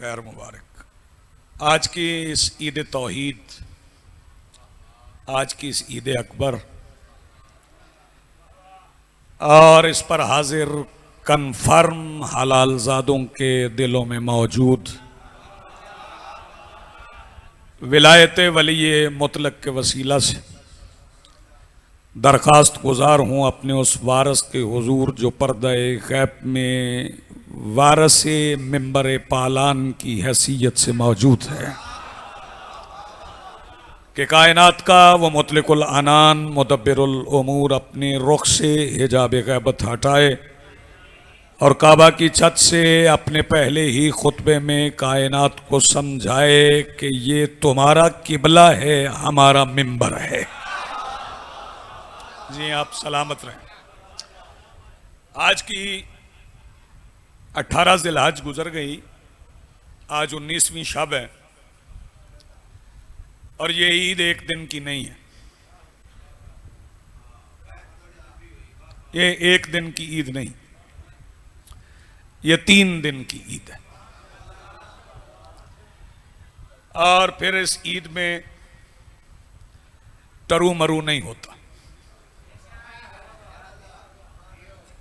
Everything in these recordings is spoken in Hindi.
खैर मुबारक। आज की इस ईद तौहीद, आज की इस ईद अकबर और इस पर हाजिर कन्फर्म हलालजादों के दिलों में मौजूद विलायत वली मुतलक के वसीला से दरख्वास्त गुजार हूँ अपने उस वारस के हुजूर जो पर्दा गैब में वारस मिंबर पालान की हैसियत से मौजूद है कि कायनात का वो मुतलकुल अनान मुदब्बिरुल उमूर अपने रुख से हिजाब गैबत हटाए और काबा की छत से अपने पहले ही खुतबे में कायनात को समझाए कि ये तुम्हारा किबला है, हमारा मिंबर है। जी आप सलामत रहें। आज की 18 ज़िलहज गुजर गई, आज 19वीं शब है और ये ईद एक दिन की नहीं है, ये एक दिन की ईद नहीं, ये 3 दिन की ईद है। और फिर इस ईद में टरू मरू नहीं होता।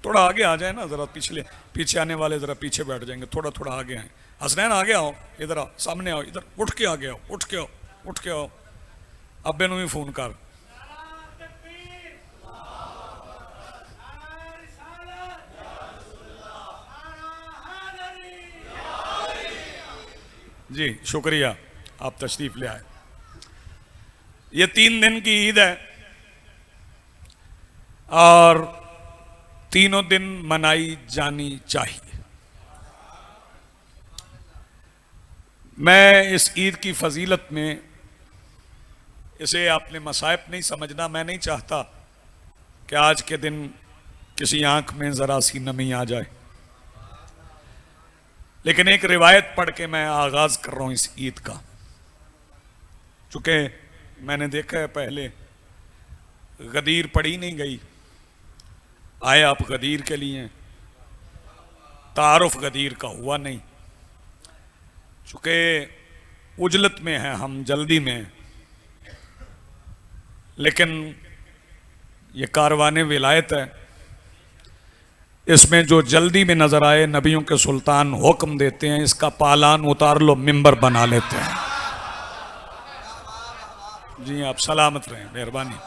थोड़ा आगे आ जाए ना, जरा पीछे आने वाले जरा पीछे बैठ जाएंगे, थोड़ा थोड़ा आगे आए। हसनैन आगे आओ, इधर आओ, सामने आओ, इधर उठ के आगे आओ, उठ के आओ, उठ के आओ। अब्बे नू भी फोन कर। जी शुक्रिया, आप तशरीफ ले आए। ये 3 दिन की ईद है और तीनों दिन मनाई जानी चाहिए। मैं इस ईद की फजीलत में, इसे आपने मसाइब नहीं समझना, मैं नहीं चाहता कि आज के दिन किसी आंख में जरा सी नमी आ जाए, लेकिन एक रिवायत पढ़ के मैं आगाज कर रहा हूं इस ईद का। चूंकि मैंने देखा है पहले गदीर पढ़ी नहीं गई, आए आप गदीर के लिए, तारुफ गदीर का हुआ नहीं। चूंकि उजलत में है हम, जल्दी में, लेकिन ये कारवाने विलायत है, इसमें जो जल्दी में नजर आए नबियों के सुल्तान हुक्म देते हैं इसका पालान उतार लो, मिंबर बना लेते हैं। जी आप सलामत रहें, मेहरबानी।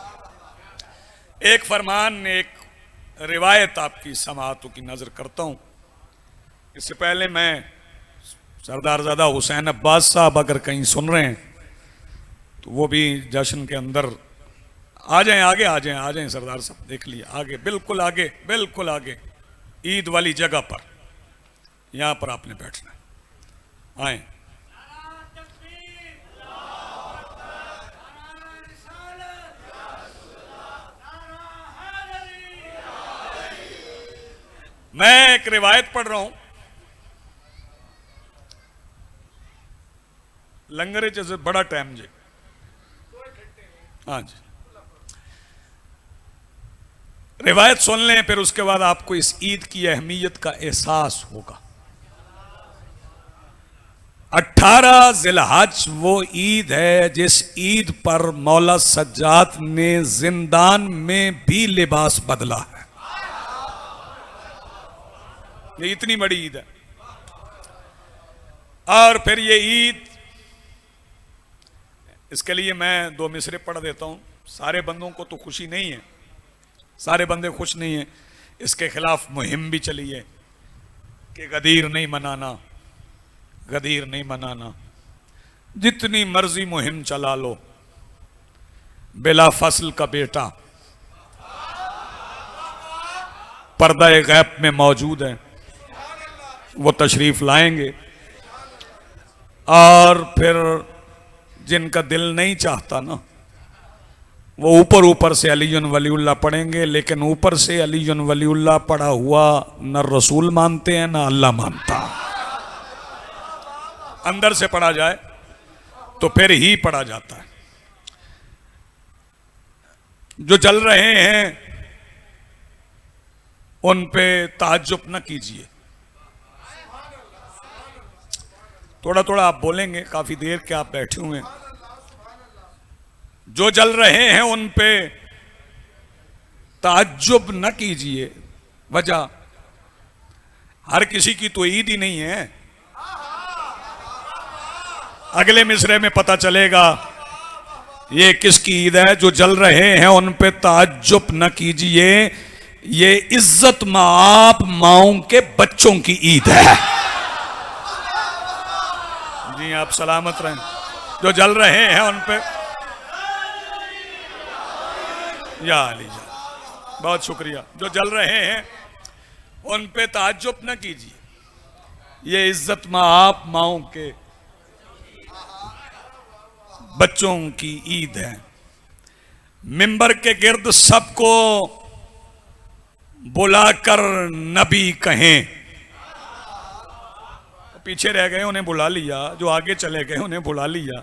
एक फरमान, एक रिवायत आपकी समाअतों की नजर करता हूं। इससे पहले मैं सरदारजादा हुसैन अब्बास साहब अगर कहीं सुन रहे हैं तो वो भी जश्न के अंदर आ जाएं, आगे आ जाएं, आ जाएं सरदार साहब, देख लिए आगे, बिल्कुल आगे, बिल्कुल आगे, ईद वाली जगह पर, यहां पर आपने बैठना है। आए। मैं एक रिवायत पढ़ रहा हूं, लंगर जैसे बड़ा टाइम जी। हाँ जी, रिवायत सुन लें, फिर उसके बाद आपको इस ईद की अहमियत का एहसास होगा। 18 ज़िलहज वो ईद है जिस ईद पर मौला सज्जाद ने जिंदान में भी लिबास बदला है। ये इतनी बड़ी ईद है। और फिर ये ईद, इसके लिए मैं 2 मिसरे पढ़ देता हूं। सारे बंदों को तो खुशी नहीं है, सारे बंदे खुश नहीं है। इसके खिलाफ मुहिम भी चली है कि गदीर नहीं मनाना, गदीर नहीं मनाना। जितनी मर्जी मुहिम चला लो, बिला फसल का बेटा पर्दा गैब में मौजूद है, वो तशरीफ लाएंगे। और फिर जिनका दिल नहीं चाहता ना, वो ऊपर ऊपर से अलीयुन वलीउल्लाह पढ़ेंगे, लेकिन ऊपर से अलीयुन वलीउल्लाह पढ़ा हुआ न रसूल मानते हैं ना अल्लाह मानता। अंदर से पढ़ा जाए तो फिर ही पढ़ा जाता है। जो चल रहे हैं उन पे ताज्जुब न कीजिए। थोड़ा थोड़ा आप बोलेंगे, काफी देर के आप बैठे हुए हैं। जो जल रहे हैं उन पे ताज्जुब न कीजिए। वजह, हर किसी की तो ईद ही नहीं है। अगले मिसरे में पता चलेगा ये किसकी ईद है। जो जल रहे हैं उन पे ताज्जुब न कीजिए, ये इज्जत माप माओं के बच्चों की ईद है। जी आप सलामत रहें। जो जल रहे हैं उन पे, या अली जा, बहुत शुक्रिया। जो जल रहे हैं उन पे ताज्जुब न कीजिए, ये इज्जत माप माओं के बच्चों की ईद है। मिंबर के गिर्द सबको बुलाकर नबी कहें। पीछे रह गए उन्हें बुला लिया, जो आगे चले गए उन्हें बुला लिया।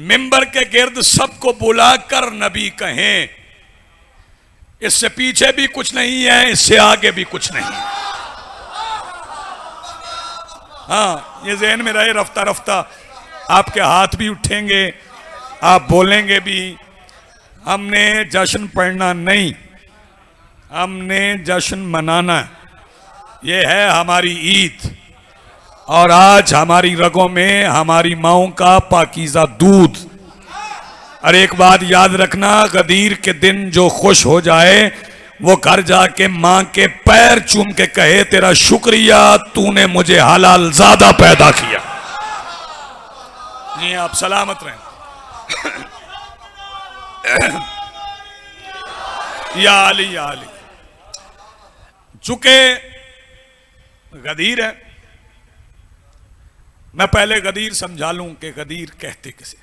मिंबर के गिर्द सबको बुलाकर नबी कहें। इससे पीछे भी कुछ नहीं है, इससे आगे भी कुछ नहीं है। हाँ, ये ज़हन में रहे। रफ्ता रफ्ता आपके हाथ भी उठेंगे, आप बोलेंगे भी। हमने जश्न पढ़ना नहीं, हमने जश्न मनाना। ये है हमारी ईद। और आज हमारी रगों में हमारी माओं का पाकीज़ा दूध। और एक बात याद रखना, गदीर के दिन जो खुश हो जाए वो घर जाके मां के पैर चूम के कहे, तेरा शुक्रिया, तूने मुझे हलाल ज़्यादा पैदा किया। जी आप सलामत रहें। या अली या अली। चूंकि गदीर है, मैं पहले गदीर समझा लूं कि गदीर कहते किसे।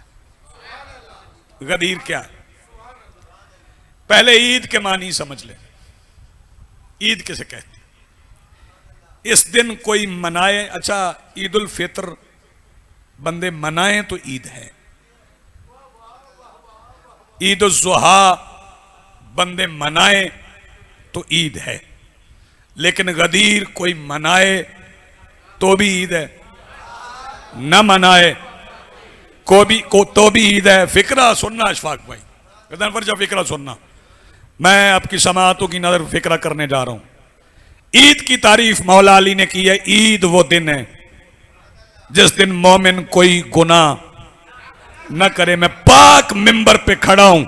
गदीर क्या है? पहले ईद के मानी समझ लें। ईद किसे कहते? इस दिन कोई मनाए। अच्छा, ईद उल फित्र बंदे मनाएं तो ईद है। ईद उल ज़ुहा बंदे मनाए तो ईद है। लेकिन गदीर कोई मनाए तो भी ईद है, न मनाए तो भी ईद है। फिक्रा सुनना अशफाक भाई, गदन पर जब फिक्रा सुनना, मैं आपकी समातों की नजर फिक्रा करने जा रहा हूं। ईद की तारीफ मौला अली ने की है। ईद वो दिन है जिस दिन मोमिन कोई गुनाह न करे। मैं पाक मिंबर पे खड़ा हूं,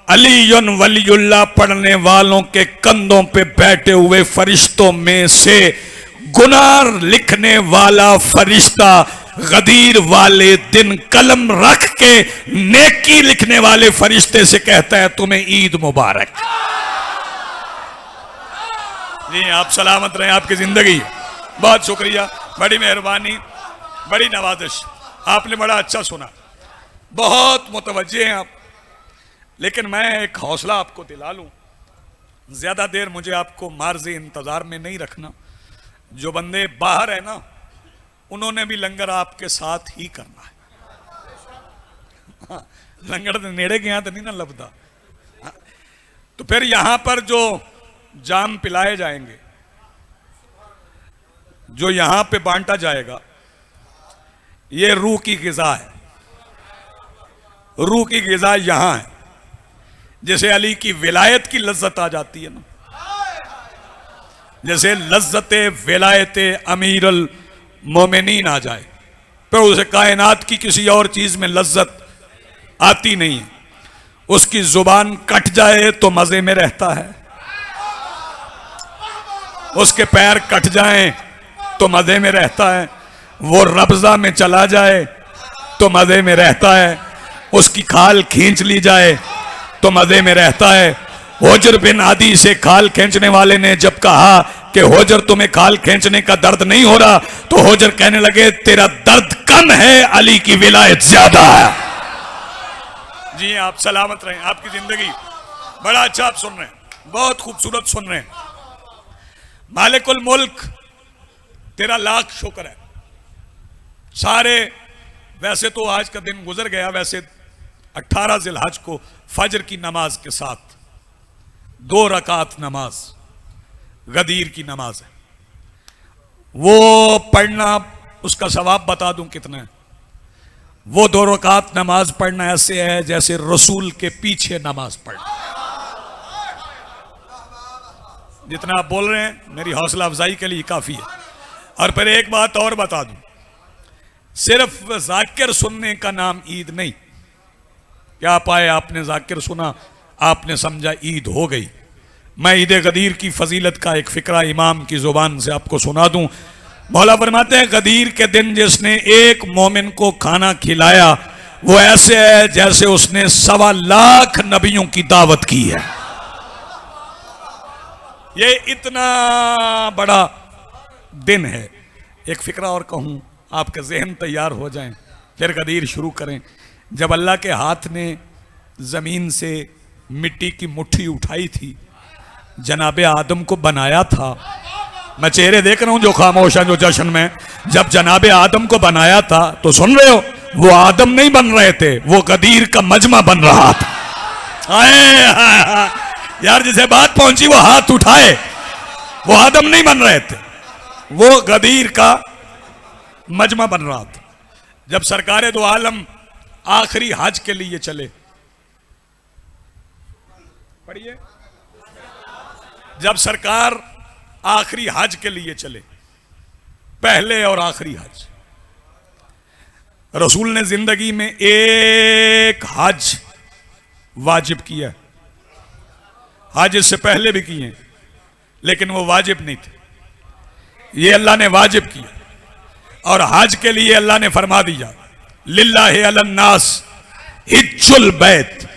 अलीयुन वलीयुल्लाह पढ़ने वालों के कंधों पे बैठे हुए फरिश्तों में से गुनाह लिखने वाला फरिश्ता गदीर वाले दिन कलम रख के नेकी लिखने वाले फरिश्ते से कहता है, तुम्हें ईद मुबारक। जी आप सलामत रहें, आपकी जिंदगी। बहुत शुक्रिया, बड़ी मेहरबानी, बड़ी नवाजिश। आपने बड़ा अच्छा सुना, बहुत मुतवज्जे हैं आप। लेकिन मैं एक हौसला आपको दिला लूं, ज्यादा देर मुझे आपको मार्ज़े इंतजार में नहीं रखना। जो बंदे बाहर है ना, उन्होंने भी लंगर आपके साथ ही करना है। हाँ, लंगर तो नेड़े गया तो नहीं ना लबदा। हाँ, तो फिर यहां पर जो जाम पिलाए जाएंगे, जो यहां पे बांटा जाएगा, ये रूह की ग़िज़ा है। रूह की ग़िज़ा यहां है। जैसे अली की विलायत की लज्जत आ जाती है ना, जैसे लज्जत विलायत अमीरुल मोमिनीन आ जाए, पर उसे कायनात की किसी और चीज में लज्जत आती नहीं है। उसकी जुबान कट जाए तो मजे में रहता है, उसके पैर कट जाएं तो मजे में रहता है, वो रब्जा में चला जाए तो मजे में रहता है, उसकी खाल खींच ली जाए तो मजे में रहता है। होजर बिन आदि से खाल खींचने वाले ने जब कहा कि होजर तुम्हें खाल खींचने का दर्द नहीं हो रहा, तो होजर कहने लगे तेरा दर्द कम है, अली की विलायत ज्यादा है। जी आप सलामत रहें, आपकी जिंदगी। बड़ा अच्छा आप सुन रहे हैं, बहुत खूबसूरत सुन रहे हैं। मालिकुल मुल्क तेरा लाख शुक्र है। सारे, वैसे तो आज का दिन गुजर गया, वैसे 18 ज़िलहज को फजर की नमाज के साथ 2 रकात नमाज गदीर की नमाज है, वो पढ़ना उसका सवाब बता दूं कितना है। वो 2 रकात नमाज पढ़ना ऐसे है जैसे रसूल के पीछे नमाज पढ़ना। जितना आप बोल रहे हैं मेरी हौसला अफजाई के लिए काफी है। और फिर एक बात और बता दूं, सिर्फ जाकिर सुनने का नाम ईद नहीं। क्या पाए आपने जाकिर सुना, आपने समझा ईद हो गई। मैं ईद गदीर की फजीलत का एक फिक्रा इमाम की जुबान से आपको सुना दूं। मौला फरमाते हैं गदीर के दिन जिसने एक मोमिन को खाना खिलाया वो ऐसे है जैसे उसने 1.25 लाख नबियों की दावत की है। ये इतना बड़ा दिन है। एक फिक्रा और कहूं, आपके जहन तैयार हो जाएं, फिर गदीर शुरू करें। जब अल्लाह के हाथ ने जमीन से मिट्टी की मुट्ठी उठाई थी, जनाबे आदम को बनाया था। मैं चेहरे देख रहा हूं जो खामोश है, जो जश्न में। जब जनाबे आदम को बनाया था, तो सुन रहे हो, वो आदम नहीं बन रहे थे, वो गदीर का मजमा बन रहा था। यार जिसे बात पहुंची वो हाथ उठाए। वो आदम नहीं बन रहे थे, वो गदीर का मजमा बन रहा था। जब सरकारे दो आलम आखिरी हज के लिए चले, पढ़िए, जब सरकार आखिरी हज के लिए चले, पहले और आखिरी हज, रसूल ने जिंदगी में एक हज वाजिब किया। हज इससे पहले भी किए लेकिन वो वाजिब नहीं थे। ये अल्लाह ने वाजिब किया। और हज के लिए अल्लाह ने फरमा दिया, लिल्लाहि अलन्नास हिज्जुल बैत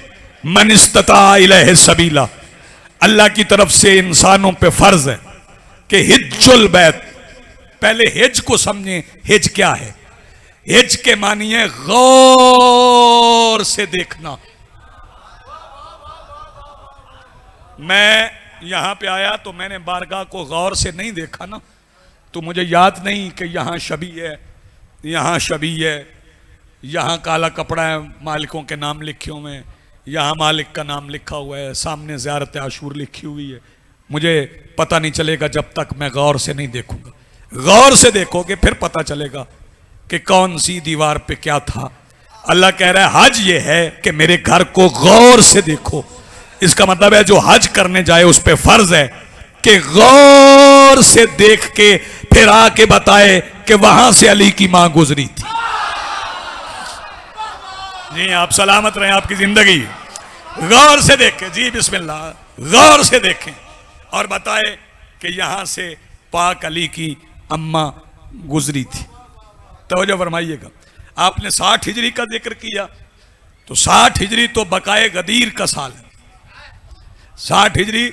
मन इस्तता इलैहि सबीला। अल्लाह की तरफ से इंसानों पे फर्ज है कि हिज्जुल बैत। पहले हिज को समझें, हिज क्या है। हिज के मानिए गौर से देखना। मैं यहां पे आया तो मैंने बारगाह को गौर से नहीं देखा ना, तो मुझे याद नहीं कि यहां शबी है, यहां शबी है, यहां काला कपड़ा है, मालिकों के नाम लिखे हुए हैं, यहां मालिक का नाम लिखा हुआ है, सामने ज़ियारत आशूर लिखी हुई है। मुझे पता नहीं चलेगा जब तक मैं गौर से नहीं देखूंगा। गौर से देखोगे फिर पता चलेगा कि कौन सी दीवार पे क्या था। अल्लाह कह रहा है हज ये है कि मेरे घर को गौर से देखो। इसका मतलब है जो हज करने जाए उस पे फर्ज है कि गौर से देख के फिर आके बताए कि वहां से अली की मां गुजरी थी। जी आप सलामत रहें, आपकी जिंदगी गौर से देखें। जी बिस्मिल्लाह, गौर से देखें और बताए कि यहां से पाक अली की अम्मा गुजरी थी। तवज्जो फरमाइएगा। आपने 60 हिजरी का जिक्र किया, तो 60 हिजरी तो बकाए गदीर का साल है। 60 हिजरी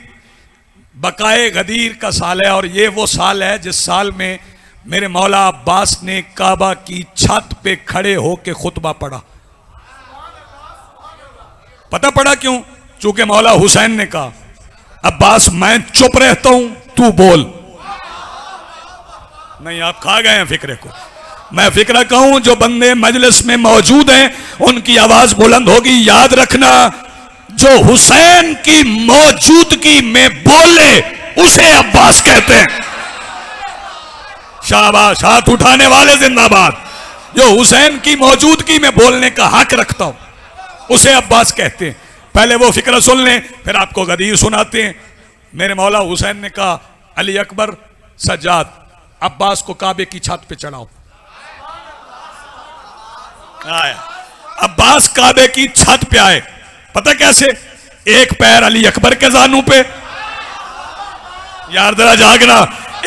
बकाए गदीर का साल है। और ये वो साल है जिस साल में मेरे मौला अब्बास ने काबा की छत पे खड़े होकर खुतबा पढ़ा। पता पड़ा क्यों? चूंकि मौला हुसैन ने कहा अब्बास मैं चुप रहता हूं, तू बोल। नहीं, आप खा गए हैं फिक्रे को। मैं फिक्रा कहूं, जो बंदे मजलिस में मौजूद हैं उनकी आवाज बुलंद होगी। याद रखना, जो हुसैन की मौजूदगी में बोले उसे अब्बास कहते हैं। शाबाश, हाथ उठाने वाले जिंदाबाद। जो हुसैन की मौजूदगी में बोलने का हक रखता हूं उसे अब्बास कहते हैं। पहले वो फिक्र सुन लें, फिर आपको गदीर सुनाते हैं। मेरे मौला हुसैन ने कहा अली अकबर, सज्जाद, अब्बास को काबे की छत पे चढ़ाओ। आया अब्बास काबे की छत पे आए। पता कैसे? एक पैर अली अकबर के जानू पे, यार जरा जागना,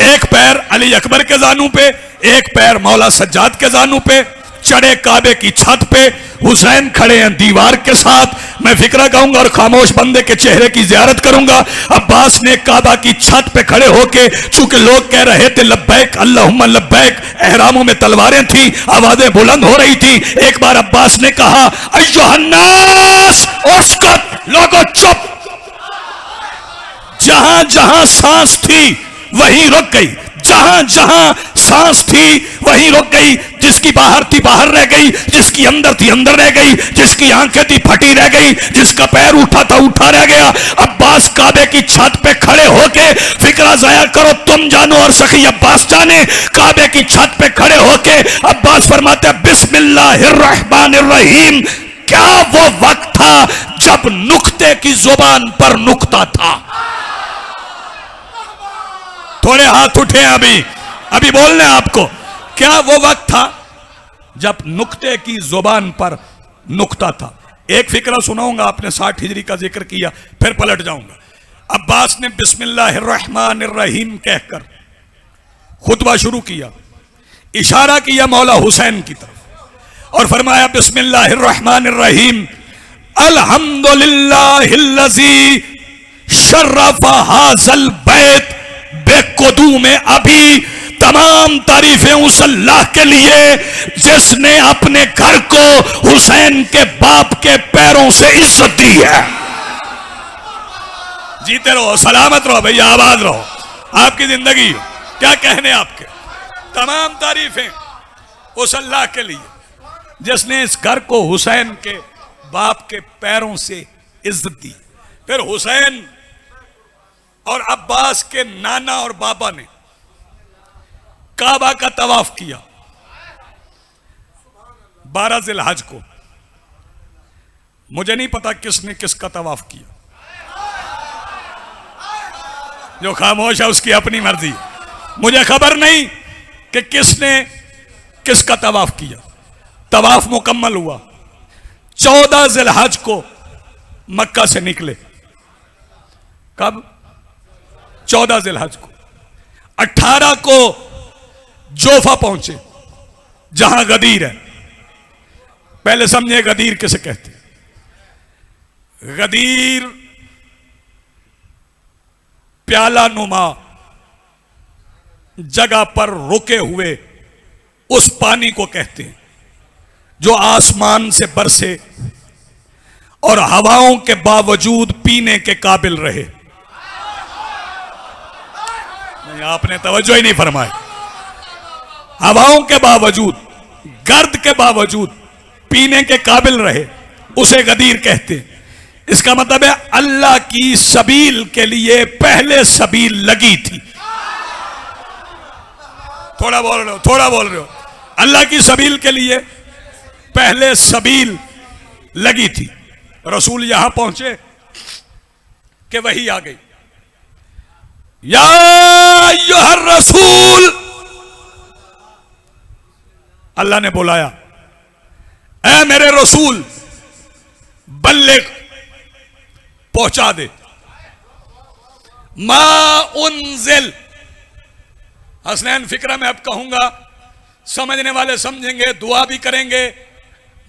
एक पैर अली अकबर के जानू पे, एक पैर मौला सज्जाद के जानू पे, चढ़े काबे की छत पे। हुसैन खड़े हैं दीवार के साथ। मैं फिक्रा कहूंगा और खामोश बंदे के चेहरे की जियारत करूंगा। अब्बास ने काबा की छत पे खड़े होके, चूंकि लोग कह रहे थे लब्बैक अल्लाहुम्मा लब्बैक, एहरामों में तलवारें थी, आवाजें बुलंद हो रही थी। एक बार अब्बास ने कहा अय्युहन्नास उसकत, लोगों चुप। जहां जहां सांस थी वहीं रुक गई, जहां जहां सांस थी वहीं रुक गई। जिसकी बाहर थी बाहर रह गई, जिसकी अंदर थी अंदर रह गई, जिसकी आंखें थी फटी रह गई, जिसका पैर उठा था उठा रह गया। अब्बास काबे की छत पे खड़े होके, फिक्रा जाया करो तुम जानो और सखी अब्बास जाने, काबे की छत पे खड़े होके अब्बास फरमाते बिस्मिल्लाहिर्रहमानिर्रहीम। क्या वो वक्त था जब नुक्ते की जुबान पर नुक्ता था। थोड़े हाथ उठे अभी बोलने आपको, क्या वो वक्त था जब नुक्ते की जुबान पर नुक्ता था। एक फिक्रा सुनाऊंगा, आपने 60 हिजरी का जिक्र किया, फिर पलट जाऊंगा। अब्बास ने बिस्मिल्लाहिर्रहमानिर्रहीम कहकर खुतबा शुरू किया, इशारा किया मौला हुसैन की तरफ और फरमाया बिस्मिल्लाहिर्रहमानिर्रहीम अल्हम्दुलिल्लाहिल्लज़ी शर्रफ़ हाज़ल बैत बेक़ुदूम अभी। तमाम तारीफें उस अल्लाह के लिए जिसने अपने घर को हुसैन के बाप के पैरों से इज्जत दी है। जीते रहो, सलामत रहो भैया, आबाद रहो, आपकी जिंदगी क्या कहने आपके। तमाम तारीफें उस अल्लाह के लिए जिसने इस घर को हुसैन के बाप के पैरों से इज्जत दी। फिर हुसैन और अब्बास के नाना और बाबा ने काबा का तवाफ किया 12 जिलहज को। मुझे नहीं पता किसने किसका तवाफ किया, जो खामोश है उसकी अपनी मर्जी। मुझे खबर नहीं कि किसने किसका तवाफ किया। तवाफ मुकम्मल हुआ, 14 जिलहज को मक्का से निकले। कब? 14 जिलहज को। 18 को जोफा पहुंचे जहां गदीर है। पहले समझे गदीर किसे कहते हैं। गदीर प्याला नुमा जगह पर रुके हुए उस पानी को कहते हैं जो आसमान से बरसे और हवाओं के बावजूद पीने के काबिल रहे। नहीं, आपने तवज्जो ही नहीं फरमाई। हवाओं के बावजूद, गर्द के बावजूद पीने के काबिल रहे, उसे गदीर कहते हैं। इसका मतलब है अल्लाह की सबील के लिए पहले सबील लगी थी। थोड़ा बोल रहे हो। अल्लाह की सबील के लिए पहले सबील लगी थी। रसूल यहां पहुंचे कि वही आ गई। या अय्युहर रसूल, अल्लाह ने बुलाया, ऐ मेरे रसूल बल्लिग, पहुंचा दे। मा उन्जिल, हसनैन फिक्रा में अब कहूंगा, समझने वाले समझेंगे, दुआ भी करेंगे।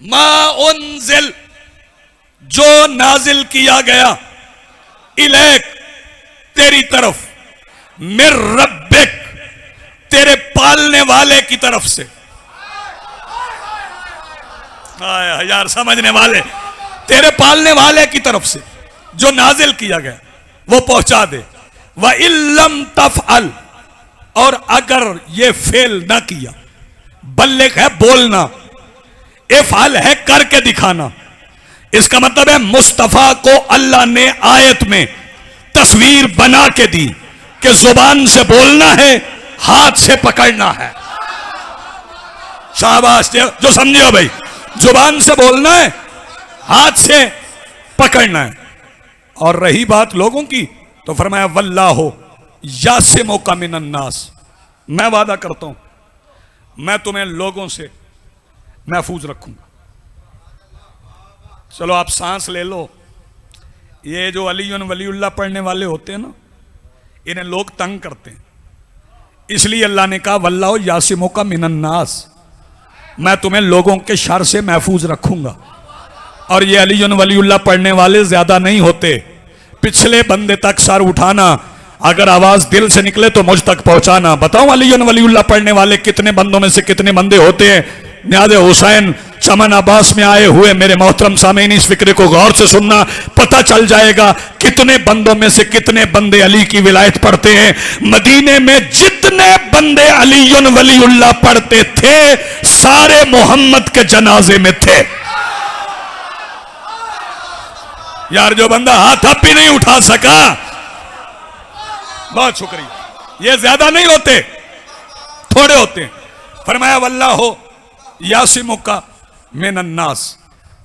मा उन्जिल, जो नाजिल किया गया, इलैक, तेरी तरफ, मिर रब्बिक, तेरे पालने वाले की तरफ से। यार समझने वाले, तेरे पालने वाले की तरफ से जो नाजिल किया गया वो पहुंचा दे। व इल्लम तफअल, और अगर ये फेल ना किया, बल्लिग है बोलना, इफअल है करके दिखाना। इसका मतलब है मुस्तफा को अल्लाह ने आयत में तस्वीर बना के दी कि जुबान से बोलना है, हाथ से पकड़ना है। शाबाश, जो समझे हो भाई, जुबान से बोलना है, हाथ से पकड़ना है। और रही बात लोगों की, तो फरमाया वल्लाहु यासिमुका मिनन नास, मैं वादा करता हूं मैं तुम्हें लोगों से महफूज रखूंगा। चलो आप सांस ले लो। ये जो अलीयुन वलीउल्लाह पढ़ने वाले होते हैं ना, इन्हें लोग तंग करते हैं, इसलिए अल्लाह ने कहा वल्लाहु यासिमुका मिनन नास, मैं तुम्हें लोगों के शर से महफूज रखूंगा। और ये अलीयुन वलीउल्लाह पढ़ने वाले ज्यादा नहीं होते, पिछले बंदे तक सर उठाना, अगर आवाज दिल से निकले तो मुझ तक पहुंचाना। बताओ अलीयुन वलीउल्लाह पढ़ने वाले कितने बंदों में से कितने बंदे होते हैं? न्याज़े हुसैन चमन अब्बास में आए हुए मेरे मोहतरम सामीन इस फिक्रे को गौर से सुनना, पता चल जाएगा कितने बंदों में से कितने बंदे अली की विलायत पढ़ते हैं। मदीने में जितने बंदे अलीयुन वलीउल्लाह पढ़ते थे सारे मोहम्मद के जनाजे में थे। यार जो बंदा हाथ अब भी नहीं उठा सका, बहुत शुक्रिया। ये ज्यादा नहीं होते, थोड़े होते हैं। फरमाया वल्लाह हो यासिमुका मिनन्नास,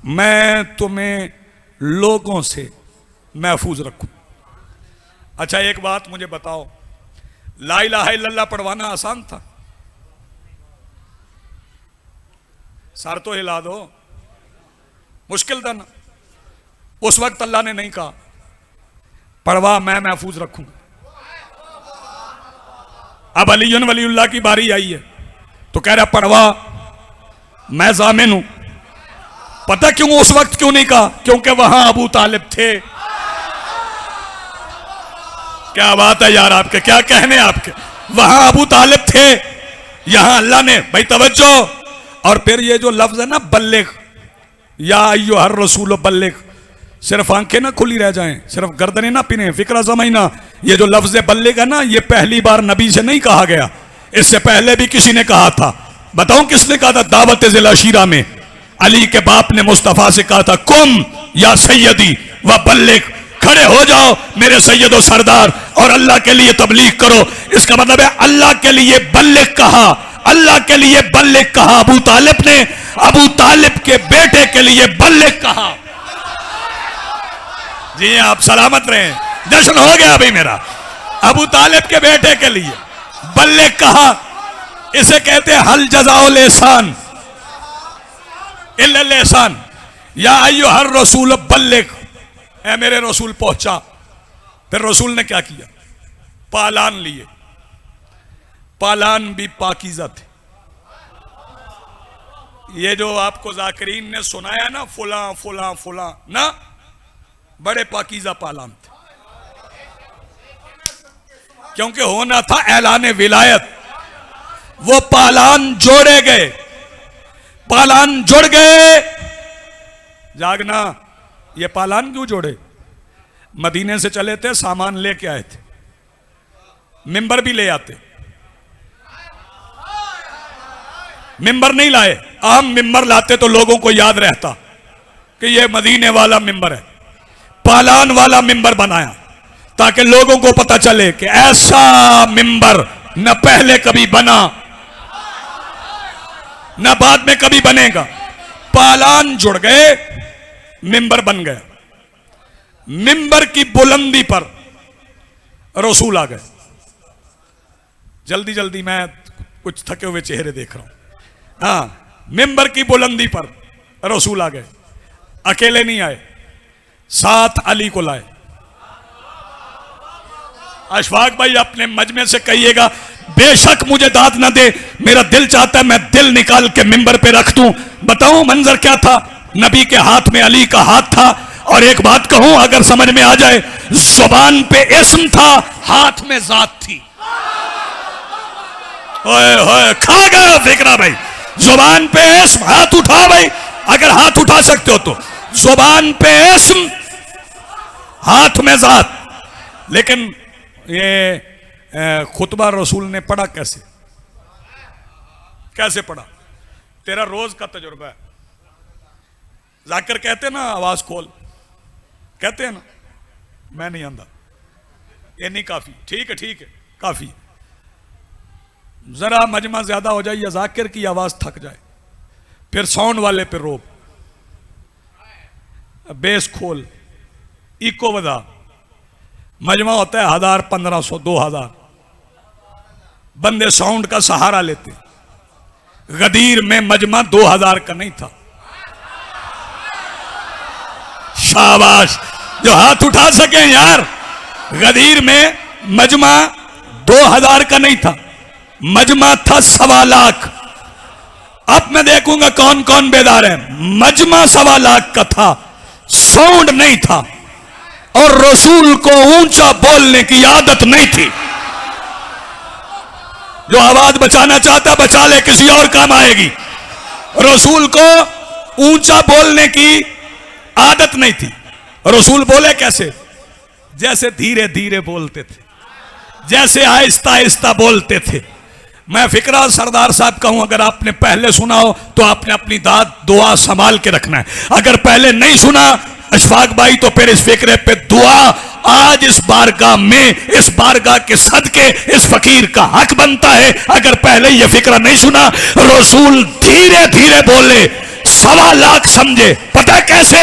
मैं तुम्हें लोगों से महफूज रखूं। अच्छा एक बात मुझे बताओ, ला इलाहा इल्लल्लाह पढ़वाना आसान था? सर तो हिला दो, मुश्किल था ना? उस वक्त अल्लाह ने नहीं कहा पढ़वा मैं महफूज रखूं। अब अलीयुन वलीउल्लाह की बारी आई है तो कह रहा पढ़वा मैं जामिन हूं। पता क्यों उस वक्त क्यों नहीं कहा? क्योंकि वहां अबू तालिब थे। क्या बात है यार, आपके क्या कहने आपके, वहां अबू तालिब थे, यहां अल्लाह ने, भाई तवज्जो। और फिर ये जो लफ्ज है ना बल्लिग, या अय्युहर रसूल बल्लिग, सिर्फ आंखें ना खुली रह जाएं, सिर्फ गर्दनें ना पिने, फिक्रा समझना। ये जो लफ्ज बल्लिग है ना, ये पहली बार नबी से नहीं कहा गया, इससे पहले भी किसी ने कहा था। बताऊं किसने कहा था? दावत जिला शीरा में अली के बाप ने मुस्तफा से कहा था कुम या सैयदी व बल्लिग, खड़े हो जाओ मेरे सैयद और सरदार और अल्लाह के लिए तबलीग करो। इसका मतलब है अल्लाह के लिए बल्लिग कहा, अल्लाह के लिए बल्लिग कहा। अबू तालिब ने अबू तालिब के बेटे के लिए बल्लिग कहा। जी आप सलामत रहें, जश्न हो गया अभी मेरा। अबू तालिब के बेटे के लिए बल्लिग कहा। इसे कहते हैं हल जज़ाउल एहसान इल्लल एहसान। या अय्युहर रसूल बल्लिग, ऐ मेरे रसूल पहुंचा। फिर रसूल ने क्या किया? पालान लिए। पालान भी पाकीज़ा थे। ये जो आपको जाकिरीन ने सुनाया ना फुला फुला फुला ना, बड़े पाकीज़ा पालान थे, क्योंकि होना था ऐलान विलायत। वो पालान जोड़े गए, पालान जुड़ गए। जागना, ये पालान क्यों जोड़े? मदीने से चले थे, सामान लेके आए थे, मिंबर भी ले आते, मिंबर नहीं लाए। आम मिंबर लाते तो लोगों को याद रहता कि ये मदीने वाला मिंबर है। पालान वाला मिंबर बनाया ताकि लोगों को पता चले कि ऐसा मिंबर न पहले कभी बना न बाद में कभी बनेगा। पालान जुड़ गए, मिंबर बन गया। मिंबर की बुलंदी पर रसूल आ गए। जल्दी जल्दी, मैं कुछ थके हुए चेहरे देख रहा हूं। हाँ, मिंबर की बुलंदी पर रसूल आ गए। अकेले नहीं आए, साथ अली को लाए। अशफाक भाई अपने मजमे से कहिएगा बेशक मुझे दाद ना दे, मेरा दिल चाहता है मैं दिल निकाल के मिंबर पे रख दूं। बताऊं मंजर क्या था? नबी के हाथ में अली का हाथ था। और एक बात कहूं अगर समझ में आ जाए, जुबान पे इस्म था, हाथ में जात थी। ओए होए, खा गए फिक्रा भाई। जुबान पे इस्म, हाथ उठा भाई, अगर हाथ उठा सकते हो तो। जुबान पे इस्म, हाथ में जात। लेकिन ये खुतबा रसूल ने पढ़ा कैसे? कैसे पढ़ा? तेरा रोज का तजुर्बा है। जाकर कहते ना आवाज खोल, कहते हैं ना, मैं नहीं आंदा, ये नहीं काफी। ठीक है ठीक है, काफी। जरा मजमा ज्यादा हो जाए या जाकिर की आवाज थक जाए, फिर साउंड वाले पे रोक, बेस खोल, इको बजा। मजमा होता है 1000, 1500, 2000 बंदे साउंड का सहारा लेते। गदीर में मजमा 2000 का नहीं था। शाबाश जो हाथ उठा सके यार। गदीर में मजमा 2000 का नहीं था, मजमा था 1.25 लाख। अब मैं देखूंगा कौन कौन बेदार है। मजमा 1.25 लाख का था, साउंड नहीं था, और रसूल को ऊंचा बोलने की आदत नहीं थी। जो आवाज बचाना चाहता बचा ले, किसी और काम आएगी। रसूल को ऊंचा बोलने की आदत नहीं थी। रसूल बोले कैसे? जैसे धीरे धीरे बोलते थे, जैसे आहिस्ता आहिस्ता बोलते थे। मैं फिक्रा सरदार साहब का हूं, अगर आपने पहले सुना हो तो आपने अपनी दुआ संभाल के रखना है। अगर पहले नहीं सुना अशफाक भाई, तो फिर इस फिक्रे पे दुआ आज इस बारगाह में, इस बारगाह के सदके इस फकीर का हक बनता है। अगर पहले ये फिक्रा नहीं सुना, रसूल धीरे धीरे बोले, 1.25 लाख समझे। पता कैसे?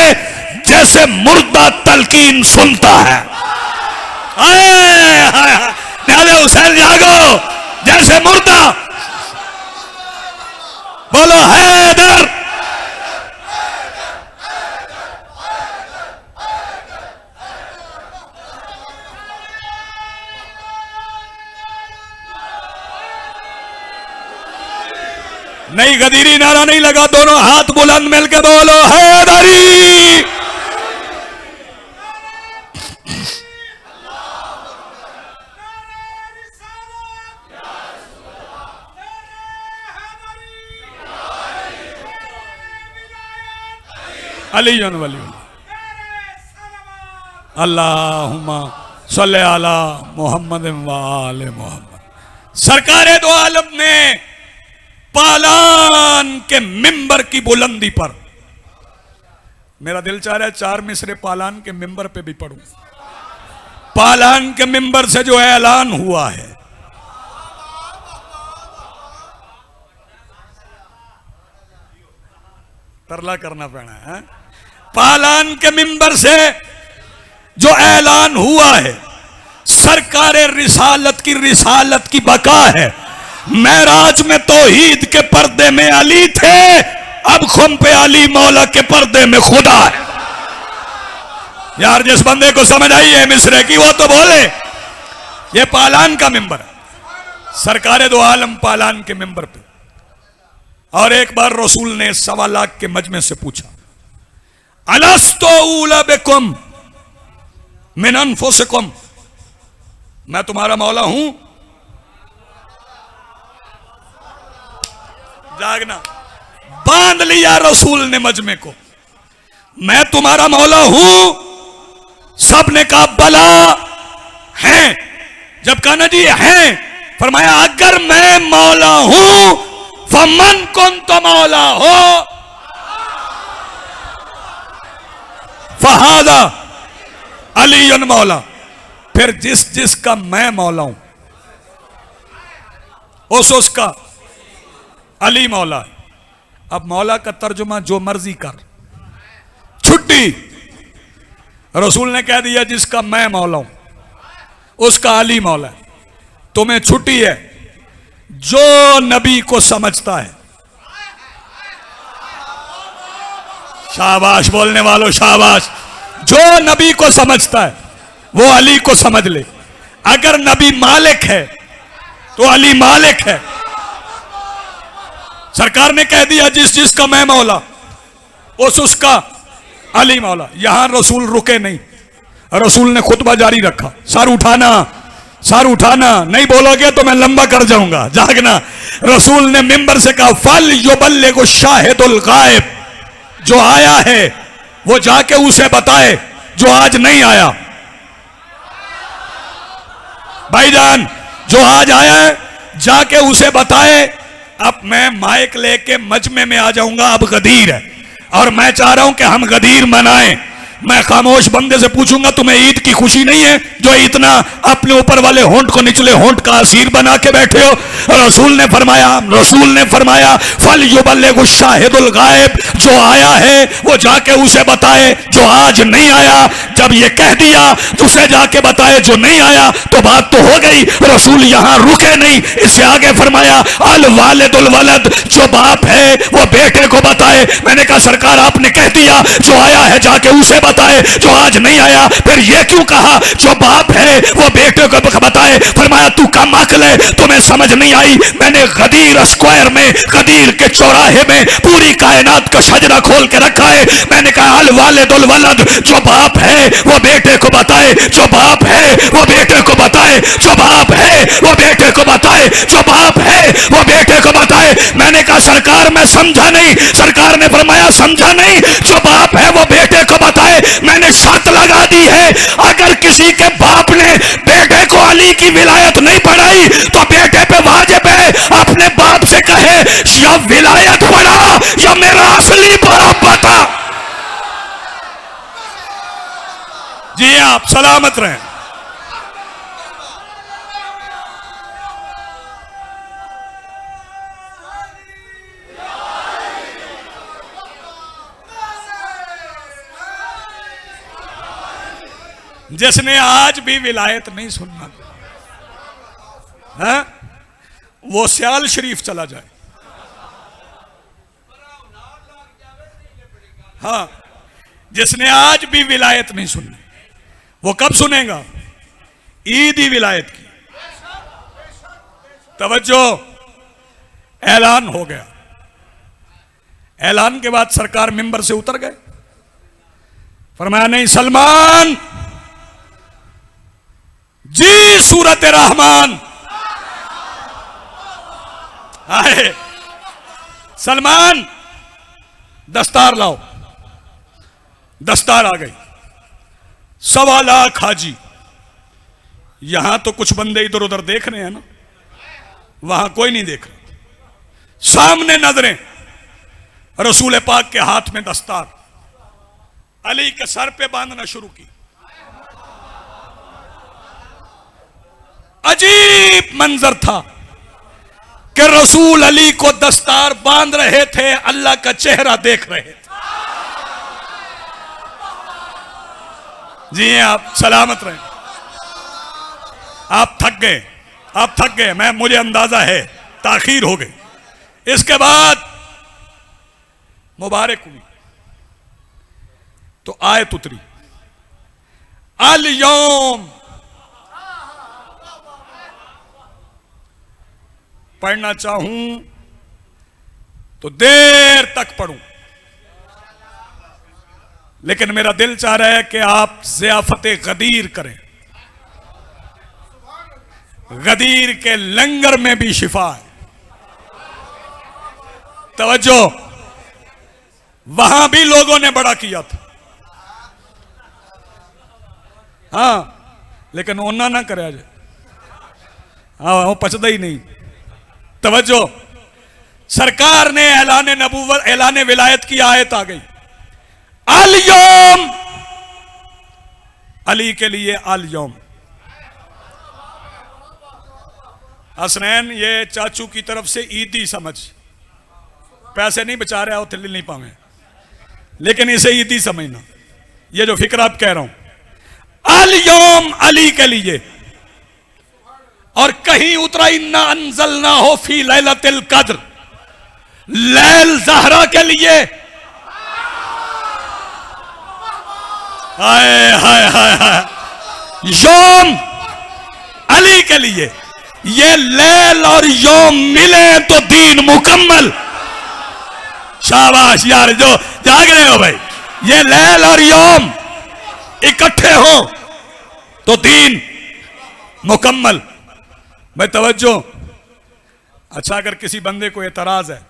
जैसे मुर्दा तलकीन सुनता है। न्याज़े हुसैन जागो, जैसे मुर्दा। बोलो हैदर। नहीं गदीरी नारा नहीं लगा, दोनों हाथ बुलंद मिलके बोलो हैदरी। अली वली अल्लाहुम्मा सल्ले अला मोहम्मद व आले मोहम्मद। सरकारे दो आलम ने पालान के मिंबर की बुलंदी पर, मेरा दिल चाह रहा है 4 मिसरे पालान के मिंबर पे भी पढ़ूं। पालान के मिंबर से जो ऐलान हुआ है, तरला करना पड़ा है। पालान के मिंबर से जो ऐलान हुआ है, सरकारे रिसालत की बका है। मेराज में तौहीद के पर्दे में अली थे, अब खुम पे अली मौला के पर्दे में खुदा है। यार जिस बंदे को समझ आई है मिसरे की, वो तो बोले। ये पालान का मिंबर है, सरकारे दो आलम पालान के मिंबर पे। और एक बार रसूल ने 1.25 लाख के मजमे से पूछा, अलस्तो उला बिकुम मिन अनफुसिकुम, मैं तुम्हारा मौला हूं? जागना। बांध लिया रसूल ने मजमे को, मैं तुम्हारा मौला हूं? सब ने कहा बला हैं। जब कहा ना जी हैं, फरमाया अगर मैं मौला हूं फमन कुन तो मौला हो फहादा अली मौला। फिर जिस जिसका मैं मौला हूं उसका अली मौला। अब मौला का तर्जुमा जो मर्जी कर, छुट्टी। रसूल ने कह दिया जिसका मैं मौला हूं उसका अली मौला। तुम्हें छुट्टी है, जो नबी को समझता है, शाबाश बोलने वालों शाबाश, जो नबी को समझता है वो अली को समझ ले। अगर नबी मालिक है तो अली मालिक है। सरकार ने कह दिया जिस जिसका मैं मौला उसका अली मौला। यहां रसूल रुके नहीं, रसूल ने खुतबा जारी रखा। सर उठाना नहीं बोलोगे तो मैं लंबा कर जाऊंगा। जागना। रसूल ने मिंबर से कहा फल युबल्लिगु शाहिदुल गायब, जो आया है वो जाके उसे बताए जो आज नहीं आया। भाईजान जो आज आया है जाके उसे बताए। अब मैं माइक लेके मजमे में आ जाऊंगा, अब गदीर है और मैं चाह रहा हूं कि हम गदीर मनाएं। मैं खामोश बंदे से पूछूंगा तुम्हें ईद की खुशी नहीं है जो इतना अपने ऊपर वाले होंठ को निचले होंठ का असीर बना के बैठे हो? रसूल ने फरमाया फल युबल्लिगु शाहिदुल गायब, जो आया है वो जाके उसे बताए जो आज नहीं आया। जब ये कह दिया तो उसे जाके बताए जो नहीं आया, तो बात तो हो गई। रसूल यहां रुके नहीं, इससे आगे फरमाया अल वालिदुल वलद, जो बाप है वो बेटे को बताए। मैंने कहा सरकार आपने कह दिया जो आया है जाके उसे बताए जो आज नहीं आया, फिर ये क्यों कहा जो बाप है वो बेटे को बताए? फरमाया तू कम अक्ल है, तुम्हें समझ नहीं आई। मैंने गदीर स्क्वायर में, गदीर के चौराहे में पूरी कायनात का शजरा खोल के रखा है। मैंने कहा अल वालिदुल वलद, जो बाप है वो बेटे को बताए, जो बाप है वो बेटे को बताए, जो बाप है वो बेटे को बताए, जो बाप है वो बेटे को बताए। मैंने कहा सरकार मैं समझा नहीं। सरकार ने फरमाया समझा नहीं, जो बाप है वो बेटे को बताए। मैंने शर्त लगा दी है, अगर किसी के बाप ने बेटे को अली की विलायत नहीं पढ़ाई तो बेटे पे वाजिब है अपने बाप से कहे या विलायत पढ़ा या मेरा असली बाप बता। जी आप सलामत रहें। जिसने आज भी विलायत नहीं सुनना है वो सियाल शरीफ चला जाए। हाँ, जिसने आज भी विलायत नहीं सुनी वो कब सुनेगा? ईद ही विलायत की। तवज्जो, ऐलान हो गया। ऐलान के बाद सरकार मिंबर से उतर गए, फरमाया नहीं सलमान जी सूरत रहमान आए, सलमान दस्तार लाओ। दस्तार आ गई। 1.25 लाख हाजी। यहां तो कुछ बंदे इधर उधर देख रहे हैं ना, वहां कोई नहीं देख रहा। सामने नजरें, रसूल पाक के हाथ में दस्तार, अली के सर पे बांधना शुरू की। अजीब मंजर था कि रसूल अली को दस्तार बांध रहे थे, अल्लाह का चेहरा देख रहे थे। जी आप सलामत रहें। आप थक गए, आप थक गए, मुझे अंदाजा है ताखीर हो गई। इसके बाद मुबारक हुई तो आयत उतरी, अल यौम। पढ़ना चाहूं तो देर तक पढ़ूं, लेकिन मेरा दिल चाह रहा है कि आप ज़ियाफ़त गदीर करें। गदीर के लंगर में भी शिफा है। तवज्जो, वहां भी लोगों ने बड़ा किया था। हाँ, लेकिन ओना ना करे जाए। हाँ, वो पचदा ही नहीं। तवज्जो, सरकार ने ऐलान नबूवत, ऐलान विलायत की आयत आ गई, अल यौम, अली के लिए अल यौम। हसनैन ये चाचू की तरफ से ईदी समझ, पैसे नहीं बचा रहे हो तो नहीं पावे, लेकिन इसे ईदी समझना। ये जो फिक्र आप कह रहा हूं, अल यौम अली के लिए। और कहीं उतरा इन्ना अंज़लना हो फी लैलतिल कद्र, लैल ज़हरा के लिए। हाय हाय हाय हाय, यौम अली के लिए। ये लैल और यौम मिले तो दीन मुकम्मल। शाबाश यार, जो जाग रहे हो भाई, ये लैल और यौम इकट्ठे हो तो दीन मुकम्मल। भाई तवज्जो, अच्छा अगर किसी बंदे को एतराज है,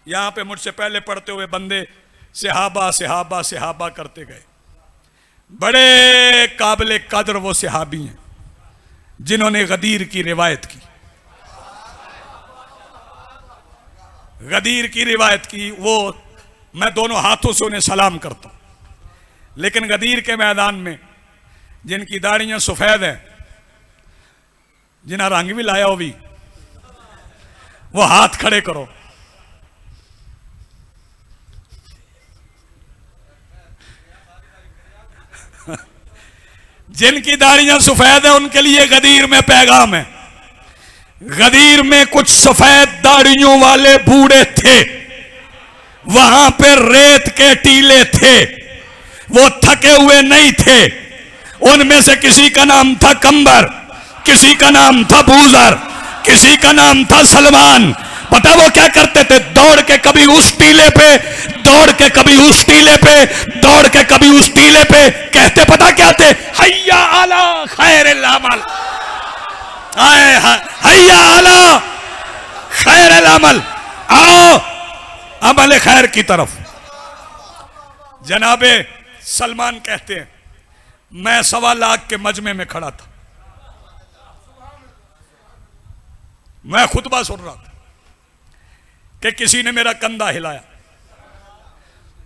यहां पे मुझसे पहले पढ़ते हुए बंदे सहाबा सहाबा सहाबा करते गए, बड़े काबिल कदर वो सहाबी हैं जिन्होंने गदीर की रिवायत की। गदीर की रिवायत की, वो मैं दोनों हाथों से उन्हें सलाम करता हूं। लेकिन गदीर के मैदान में जिनकी दाढ़ियां सफेद हैं, जिन्हें रंग भी लाया हो भी, वो हाथ खड़े करो। जिनकी दाढ़ियां सफेद है उनके लिए गदीर में पैगाम है। गदीर में कुछ सफेद दाढ़ियों वाले बूढ़े थे, वहां पे रेत के टीले थे, वो थके हुए नहीं थे। उनमें से किसी का नाम था कंबर, किसी का नाम था बूजर, किसी का नाम था सलमान। पता वो क्या करते थे? दौड़ के कभी उस टीले पे, दौड़ के कभी उस टीले पे, दौड़ के कभी उस टीले पे, कहते पता क्या थे? हैया अला खैरिल अमल, हैया अला खैरिल अमल, आओ अमल खैर की तरफ। जनाबे सलमान कहते हैं मैं 1.25 लाख के मजमे में खड़ा था, मैं खुतबा सुन रहा था कि किसी ने मेरा कंधा हिलाया।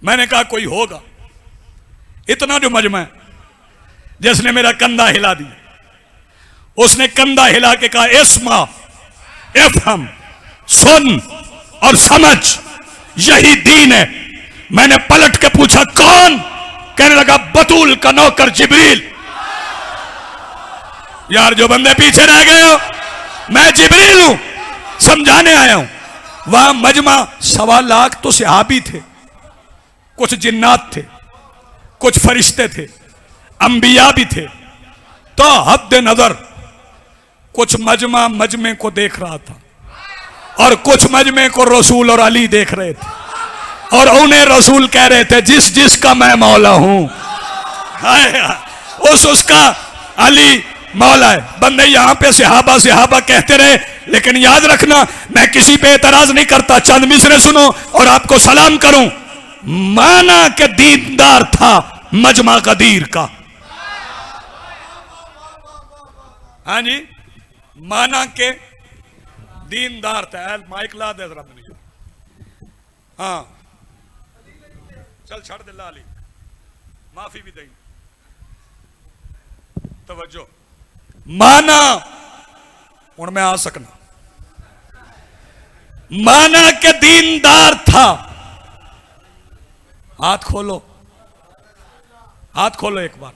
मैंने कहा कोई होगा, इतना जो मजमा है जिसने मेरा कंधा हिला दिया। उसने कंधा हिला के कहा इस्मा इफ़हम, सुन और समझ, यही दीन है। मैंने पलट के पूछा कौन? कहने लगा बतूल का नौकर जिब्रील। यार जो बंदे पीछे रह गए हो, मैं जिब्रील हूं, समझाने आया हूं। वहां मजमा 1.25 लाख तो सहाबी थे, कुछ जिन्नात थे, कुछ फरिश्ते थे, अंबिया भी थे। तो हद नजर कुछ मजमा मजमे को देख रहा था और कुछ मजमे को रसूल और अली देख रहे थे, और उन्हें रसूल कह रहे थे जिस जिसका मैं मौला हूं, उसका अली मौला है। बंदे यहां पे सहाबा सहाबा कहते रहे, लेकिन याद रखना मैं किसी पे एतराज नहीं करता। चंद मिसरे सुनो और आपको सलाम करूं। माना के दीनदार था मजमा गदीर का। हाँ जी, माना के दीनदार था। माइक ला दे जरा मैंने। हाँ चल छड़ दे लाली, माफी भी देंगे। तवज्जो, माना हूं मैं आ सकना। माना के दीनदार था। हाथ खोलो, हाथ खोलो एक बार,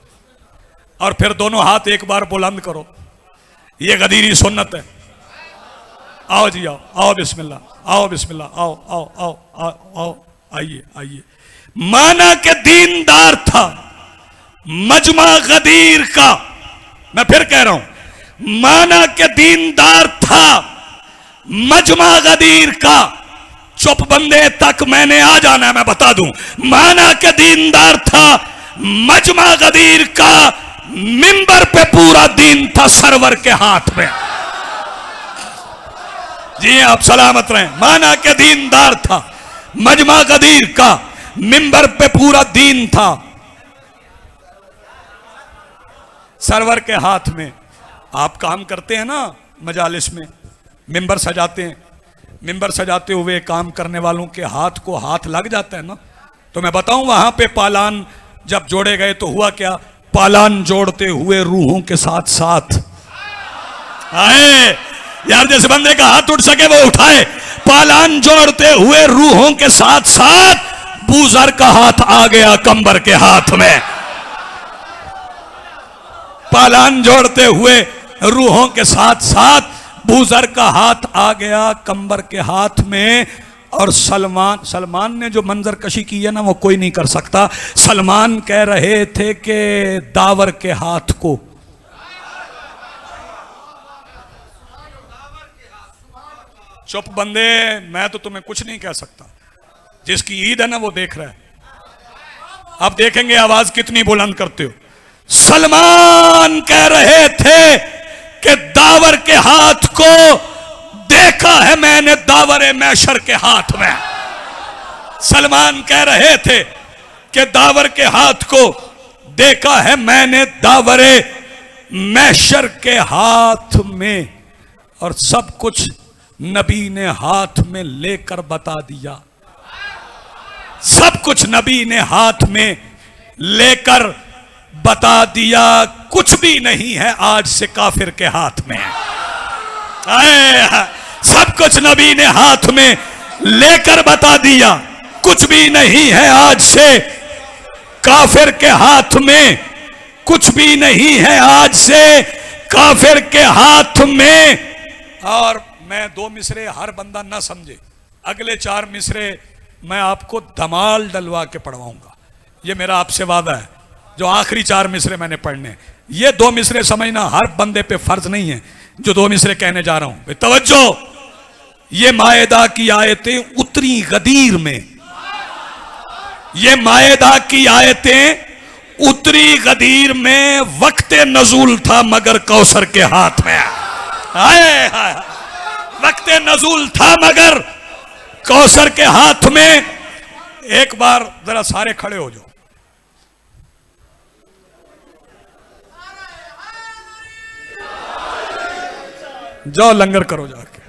और फिर दोनों हाथ एक बार बुलंद करो। ये गदीरी सुन्नत है। आओ जी आओ, आओ बिस्मिल्लाह, आओ बिस्मिल्लाह, आओ आओ आओ आओ आओ, आइए आइए। माना के दीनदार था मजमा गदीर का। मैं फिर कह रहा हूं, माना के दीनदार था मजमा गदीर का। चुप बंदे तक मैंने आ जाना है, मैं बता दूं। माना के दीनदार था मजमा गदीर का। मिंबर पे पूरा दीन था सरवर के हाथ में। जी आप सलामत रहें। माना के दीनदार था मजमा गदीर का। मिंबर पे पूरा दीन था सरवर के हाथ में। आप काम करते हैं ना मजालिस में, मिंबर सजाते हैं। मिंबर सजाते हुए काम करने वालों के हाथ को हाथ लग जाता है ना। तो मैं बताऊं वहां पे पालान जब जोड़े गए तो हुआ क्या? पालान जोड़ते हुए रूहों के साथ साथ आए। यार जिस बंदे का हाथ उठ सके वो उठाए। पालान जोड़ते हुए रूहों के साथ साथ बूजर का हाथ आ गया कंबर के हाथ में। पालान जोड़ते हुए रूहों के साथ साथ बूजर का हाथ आ गया कंबर के हाथ में। और सलमान ने जो मंजर कशी की है ना, वो कोई नहीं कर सकता। सलमान कह रहे थे कि दावर के हाथ को, चुप बंदे, मैं तो तुम्हें कुछ नहीं कह सकता। जिसकी ईद है ना वो देख रहा है। अब देखेंगे आवाज कितनी बुलंद करते हो। सलमान कह रहे थे कि दावर के हाथ को देखा है मैंने दावरे मैशर के हाथ में। सलमान कह रहे थे कि दावर के हाथ को देखा है मैंने दावरे मैशर के हाथ में। और सब कुछ नबी ने हाथ में लेकर बता दिया। सब कुछ नबी ने हाथ में लेकर बता दिया। कुछ भी नहीं है आज से काफिर के हाथ में। सब कुछ नबी ने हाथ में लेकर बता दिया। कुछ भी नहीं है आज से काफिर के हाथ में। कुछ भी नहीं है आज से काफिर के हाथ में। और मैं 2 मिसरे हर बंदा ना समझे, अगले 4 मिसरे मैं आपको धमाल डलवा के पढ़वाऊंगा। ये मेरा आपसे वादा है। जो आखिरी 4 मिसरे मैंने पढ़ने, ये 2 मिसरे समझना हर बंदे पे फर्ज नहीं है। जो 2 मिसरे कहने जा रहा हूं, तवज्जो, ये मायदा की आयतें उतरी गदीर में। ये मायदा की आयतें उतरी गदीर में। वक्त नजूल था मगर कौसर के हाथ में। आए वक्त नजूल था मगर कौसर के हाथ में। एक बार जरा सारे खड़े हो जाओ। जाओ लंगर करो जाके।